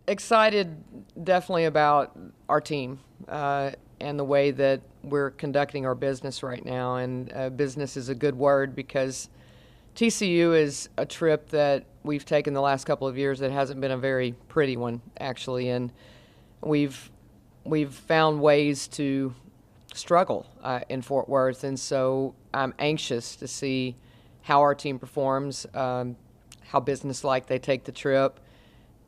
Excited definitely about our team and the way that we're conducting our business right now. And business is a good word because TCU is a trip that we've taken the last couple of years that hasn't been a very pretty one, actually. And we've found ways to struggle in Fort Worth. And so I'm anxious to see how our team performs, how businesslike they take the trip,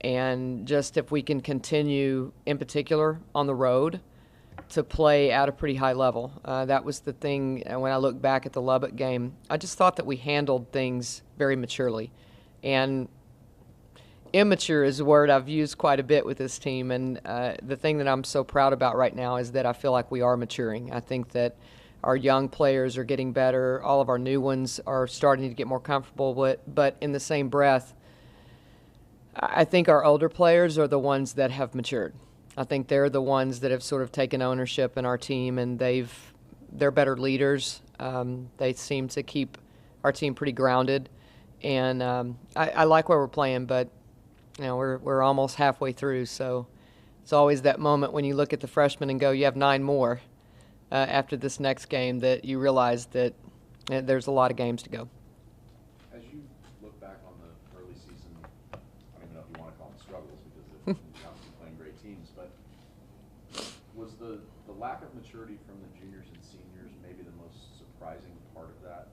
and just if we can continue, in particular, on the road to play at a pretty high level. That was the thing when I look back at the Lubbock game. I just thought that we handled things very maturely. And immature is a word I've used quite a bit with this team. And the thing that I'm so proud about right now is that I feel like we are maturing. I think that our young players are getting better. All of our new ones are starting to get more comfortable. But in the same breath, I think our older players are the ones that have matured. I think they're the ones that have sort of taken ownership in our team, and they're better leaders. They seem to keep our team pretty grounded, and I like where we're playing. But we're almost halfway through, so it's always that moment when you look at the freshmen and go, "You have 9 more after this next game," that you realize that there's a lot of games to go. As you look back on the early season, I don't even know if you want to call them struggles because they're obviously playing great teams, but was the lack of maturity from the juniors and seniors maybe the most surprising part of that?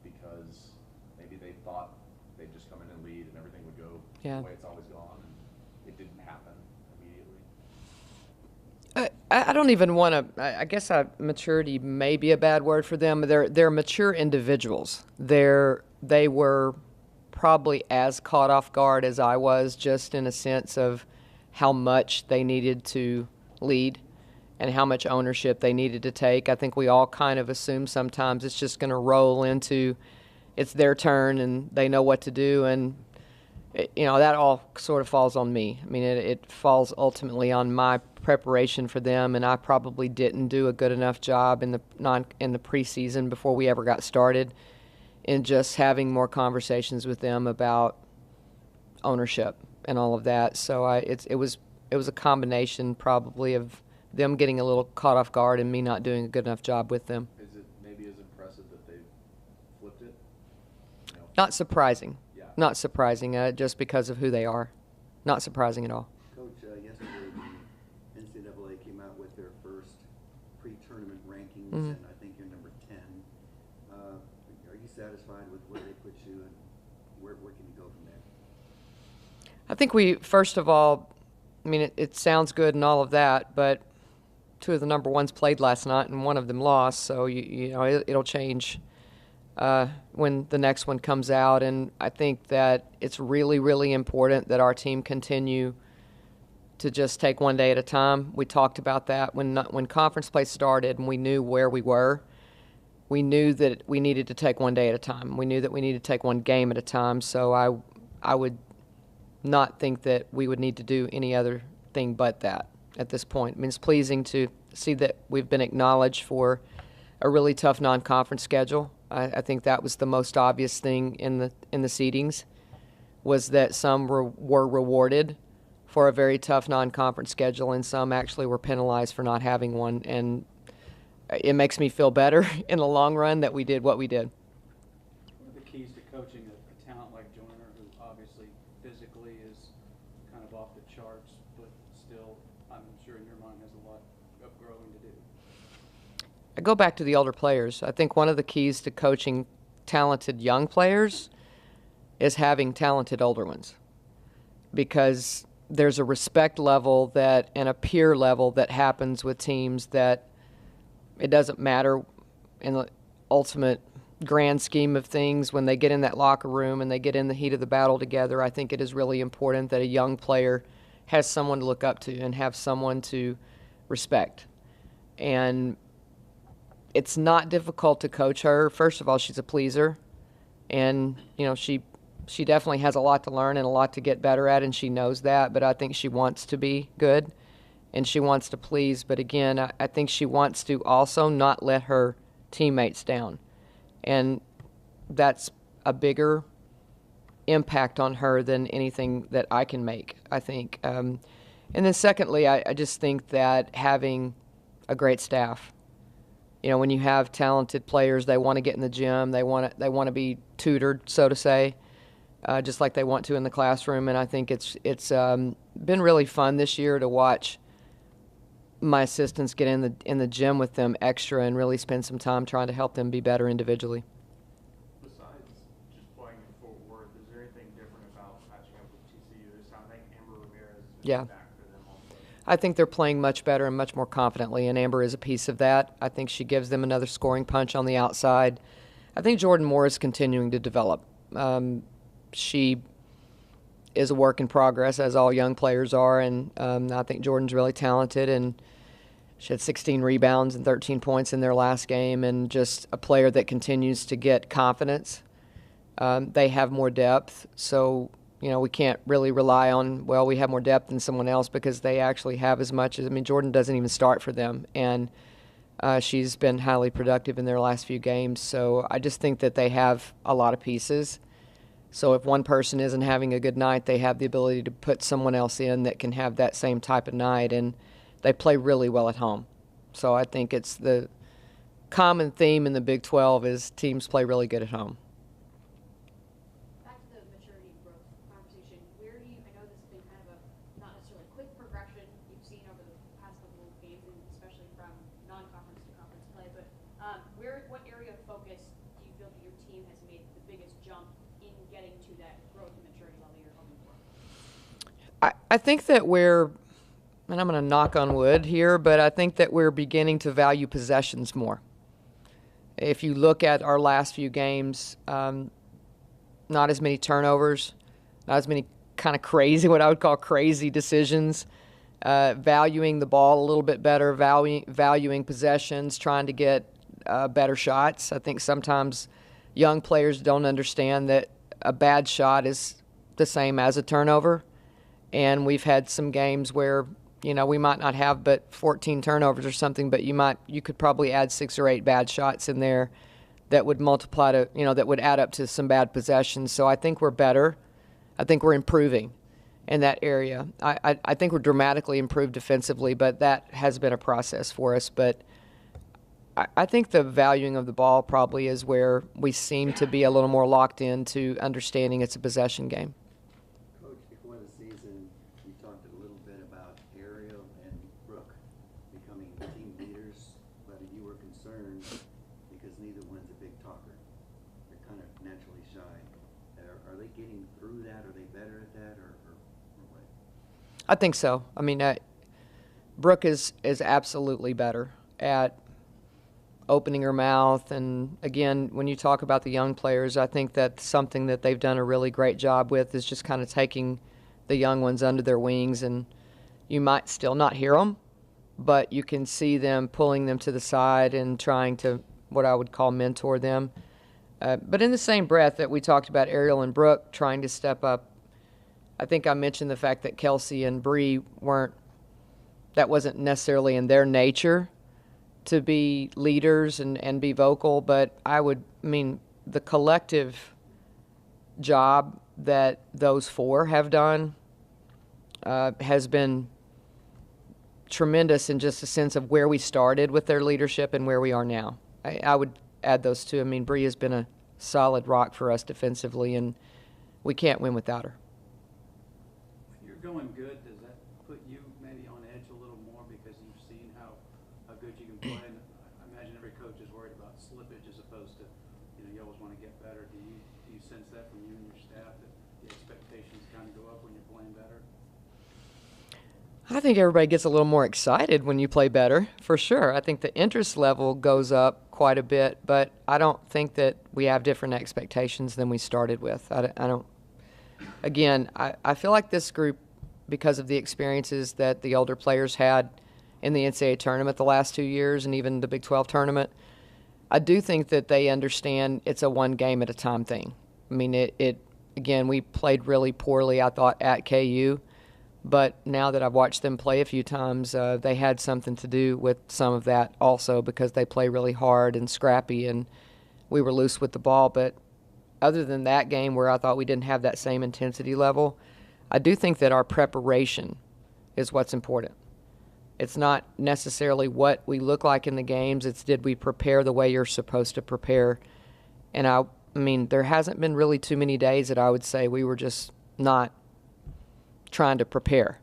Because maybe they thought they'd just come in and lead and everything would go the way it's always gone, and it didn't happen immediately. I don't even want to. I guess maturity may be a bad word for them. They're mature individuals. They were probably as caught off guard as I was, just in a sense of how much they needed to lead and how much ownership they needed to take. I think we all kind of assume sometimes it's just going to roll into it's their turn and they know what to do, and that all sort of falls on me. I mean, it falls ultimately on my preparation for them, and I probably didn't do a good enough job in the preseason before we ever got started in just having more conversations with them about ownership and all of that. So it was a combination probably of them getting a little caught off guard and me not doing a good enough job with them. Is it maybe as impressive that they've flipped it? Not surprising. Yeah. Not surprising, just because of who they are. Not surprising at all. Coach, yesterday the NCAA came out with their first pre-tournament rankings, and I think you're number 10. Are you satisfied with where they put you, and where can you go from there? I think first of all, I mean, it sounds good and all of that, but 2 of the number 1s played last night, and 1 of them lost, so it'll change when the next one comes out. And I think that it's really, really important that our team continue to just take one day at a time. We talked about that when conference play started and we knew where we were. We knew that we needed to take one day at a time. We knew that we needed to take one game at a time, so I would not think that we would need to do any other thing but that at this point. I mean, it's pleasing to see that we've been acknowledged for a really tough non-conference schedule. I think that was the most obvious thing in the seedings, was that some were rewarded for a very tough non-conference schedule, and some actually were penalized for not having one. And it makes me feel better in the long run that we did what we did. What are the keys to coaching a talent like Joyner, who obviously physically is kind of off the charts, but still, I'm sure in your mind has a lot of growing to do? I go back to the older players. I think one of the keys to coaching talented young players is having talented older ones, because there's a respect level and a peer level that happens with teams that it doesn't matter in the ultimate grand scheme of things. When they get in that locker room and they get in the heat of the battle together, I think it is really important that a young player has someone to look up to and have someone to respect. And it's not difficult to coach her. First of all, she's a pleaser, and she definitely has a lot to learn and a lot to get better at, and she knows that. But I think she wants to be good, and she wants to please. But again, I think she wants to also not let her teammates down, and that's a bigger impact on her than anything that I can make, I think. And then secondly, I just think that having a great staff. You know, when you have talented players, they want to get in the gym. They want to be tutored, so to say, just like they want to in the classroom. And I think it's been really fun this year to watch my assistants get in the gym with them extra and really spend some time trying to help them be better individually. Besides just playing in Fort Worth, is there anything different about matching up with TCU this time? I think Amber Ramirez has been Yeah. back for them also. I think they're playing much better and much more confidently, and Amber is a piece of that. I think she gives them another scoring punch on the outside. I think Jordan Moore is continuing to develop. She is a work in progress, as all young players are, and I think Jordan's really talented, and she had 16 rebounds and 13 points in their last game, and just a player that continues to get confidence. They have more depth, so we can't really rely on, well, we have more depth than someone else, because they actually have as much as, Jordan doesn't even start for them, and she's been highly productive in their last few games. So I just think that they have a lot of pieces. So if one person isn't having a good night, they have the ability to put someone else in that can have that same type of night, and they play really well at home. So I think it's the common theme in the Big 12 is teams play really good at home. Back to the maturity and growth conversation, where do you, I know this has been kind of a not necessarily quick progression you've seen over the past couple of games, and especially from non-conference to conference play, but what area of focus do you feel that your team has made the biggest jump in getting to that growth and maturity level you're hoping for? I think that and I'm going to knock on wood here, but I think that we're beginning to value possessions more. If you look at our last few games, not as many turnovers, not as many kind of crazy, what I would call crazy decisions, valuing the ball a little bit better, valuing possessions, trying to get better shots. I think sometimes young players don't understand that a bad shot is the same as a turnover, and we've had some games where we might not have but 14 turnovers or something, but you could probably add 6 or 8 bad shots in there that would multiply to, that would add up to some bad possessions. So I think we're better. I think we're improving in that area. I think we're dramatically improved defensively, but that has been a process for us. But I think the valuing of the ball probably is where we seem to be a little more locked into understanding it's a possession game. Coach, before the season, you talked a little bit about Ariel and Brooke becoming team leaders, but you were concerned because neither one's a big talker. They're kind of naturally shy. Are they getting through that? Are they better at that, or what? I think so. Brooke is absolutely better at opening her mouth. And again, when you talk about the young players, I think that's something that they've done a really great job with, is just kind of taking the young ones under their wings. And you might still not hear them, but you can see them pulling them to the side and trying to, what I would call, mentor them. But in the same breath that we talked about Ariel and Brooke trying to step up, I think I mentioned the fact that Kelsey and Bree that wasn't necessarily in their nature to be leaders and be vocal, but the collective job that those 4 have done has been tremendous in just a sense of where we started with their leadership and where we are now. I would add those 2. Bree has been a solid rock for us defensively, and we can't win without her. When you're going good, does that put you maybe on edge a little more because you've seen how good you can play? And I imagine every coach is worried about slippage as opposed to, you always want to get better. Do you sense that from you and your staff, that the expectations kind of go up when you're playing better? I think everybody gets a little more excited when you play better, for sure. I think the interest level goes up quite a bit, but I don't think that we have different expectations than we started with. I feel like this group, because of the experiences that the older players had in the NCAA tournament the last 2 years and even the Big 12 tournament, I do think that they understand it's a one game at a time thing. Again, we played really poorly, I thought, at KU. But now that I've watched them play a few times, they had something to do with some of that also, because they play really hard and scrappy, and we were loose with the ball. But other than that game where I thought we didn't have that same intensity level, I do think that our preparation is what's important. It's not necessarily what we look like in the games. It's did we prepare the way you're supposed to prepare. And I mean, there hasn't been really too many days that I would say we were just not trying to prepare.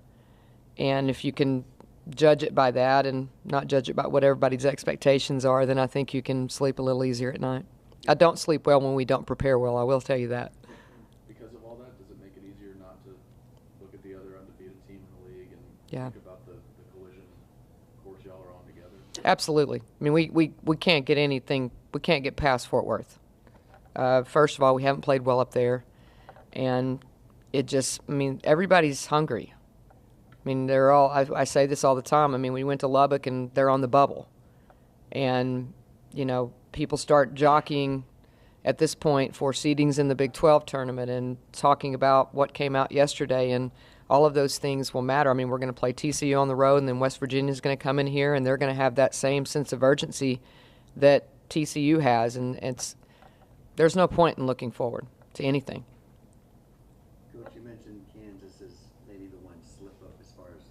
And if you can judge it by that and not judge it by what everybody's expectations are, then I think you can sleep a little easier at night. I don't sleep well when we don't prepare well, I will tell you that. Because of all that, does it make it easier not to look at the other undefeated team in the league and Yeah. think about the collision course y'all are on together? Absolutely. I mean, we can't get anything, we can't get past Fort Worth. First of all, we haven't played well up there. And it just, I mean, everybody's hungry. I mean, they're all, I say this all the time. I mean, we went to Lubbock and they're on the bubble. And, you know, people start jockeying at this point for seedings in the Big 12 tournament and talking about what came out yesterday, and all of those things will matter. I mean, we're going to play TCU on the road, and then West Virginia's going to come in here, and they're going to have that same sense of urgency that TCU has, and there's no point in looking forward to anything. Coach, you mentioned Kansas as maybe the one slip up as far as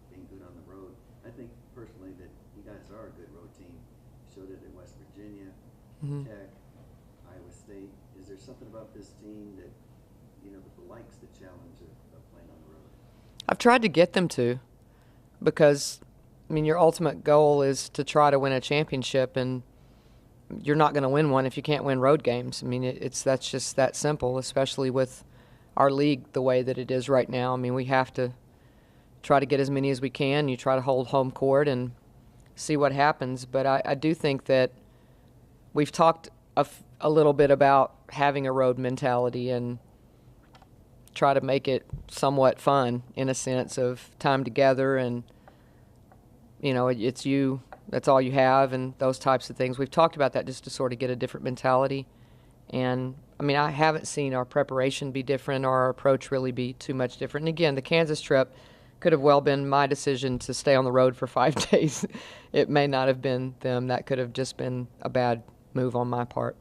being good on the road. I think personally that you guys are a good road team. You showed it at West Virginia, Tech, Iowa State. Is there something about this team that, you know, that likes the challenge of playing on the road? I've tried to get them to, because, I mean, your ultimate goal is to try to win a championship, and you're not going to win one if you can't win road games. I mean, that's just that simple, especially with our league the way that it is right now. I mean, we have to try to get as many as we can. You try to hold home court and see what happens. But I do think that we've talked a little bit about having a road mentality and try to make it somewhat fun in a sense of time together, and, you know, it's you, that's all you have, and those types of things. We've talked about that just to sort of get a different mentality. And, I mean, I haven't seen our preparation be different or our approach really be too much different. And, again, the Kansas trip could have well been my decision to stay on the road for 5 days. It may not have been them. That could have just been a bad move on my part,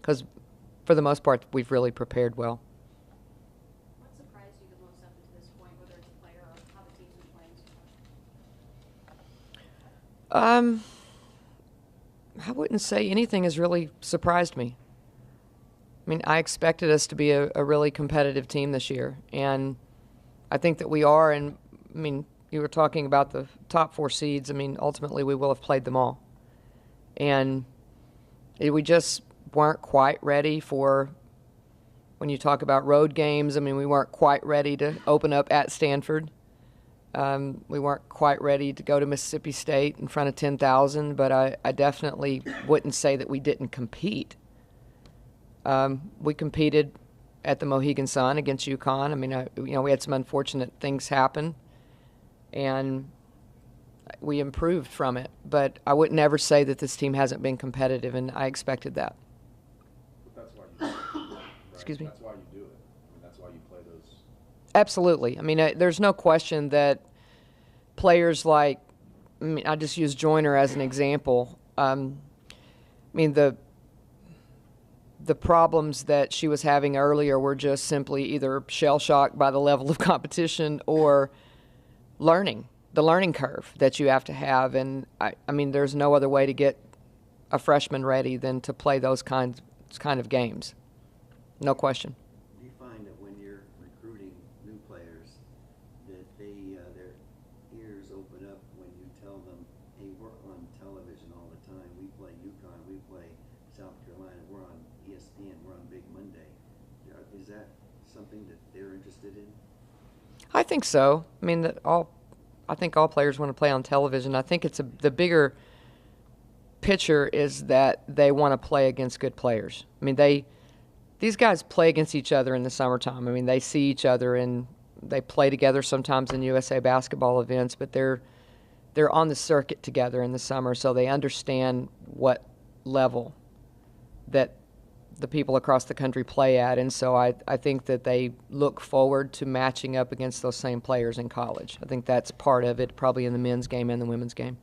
because for the most part we've really prepared well. What surprised you the most up to this point, whether it's a player or how the team's been playing so far? I wouldn't say anything has really surprised me. I mean, I expected us to be a really competitive team this year, and I think that we are. And, I mean, you were talking about the top 4 seeds. I mean, ultimately we will have played them all. And we just weren't quite ready for, when you talk about road games, I mean, we weren't quite ready to open up at Stanford. We weren't quite ready to go to Mississippi State in front of 10,000, but I definitely wouldn't say that we didn't compete. We competed at the Mohegan Sun against UConn. I mean, you know, we had some unfortunate things happen, and we improved from it. But I would never say that this team hasn't been competitive, and I expected that. But that's why you do it, right? Excuse me? That's why you do it. I mean, that's why you play those. Absolutely. I mean, there's no question that players like, I mean, I just use Joyner as an example. I mean, the problems that she was having earlier were just simply either shell-shocked by the level of competition or the learning curve that you have to have. And, I mean, there's no other way to get a freshman ready than to play those kind of games. No question. Do you find that when you're recruiting new players that their ears open up when you tell them, hey, we're on television all the time. We play UConn, we play South Carolina, we're on ESPN, we're on Big Monday. Is that something that they're interested in? I think so. I mean, I think all players want to play on television. I think the bigger picture is that they want to play against good players. I mean, these guys play against each other in the summertime. I mean, they see each other and they play together sometimes in USA basketball events, but they're on the circuit together in the summer, so they understand what level that the people across the country play at. And so I think that they look forward to matching up against those same players in college. I think that's part of it, probably in the men's game and the women's game.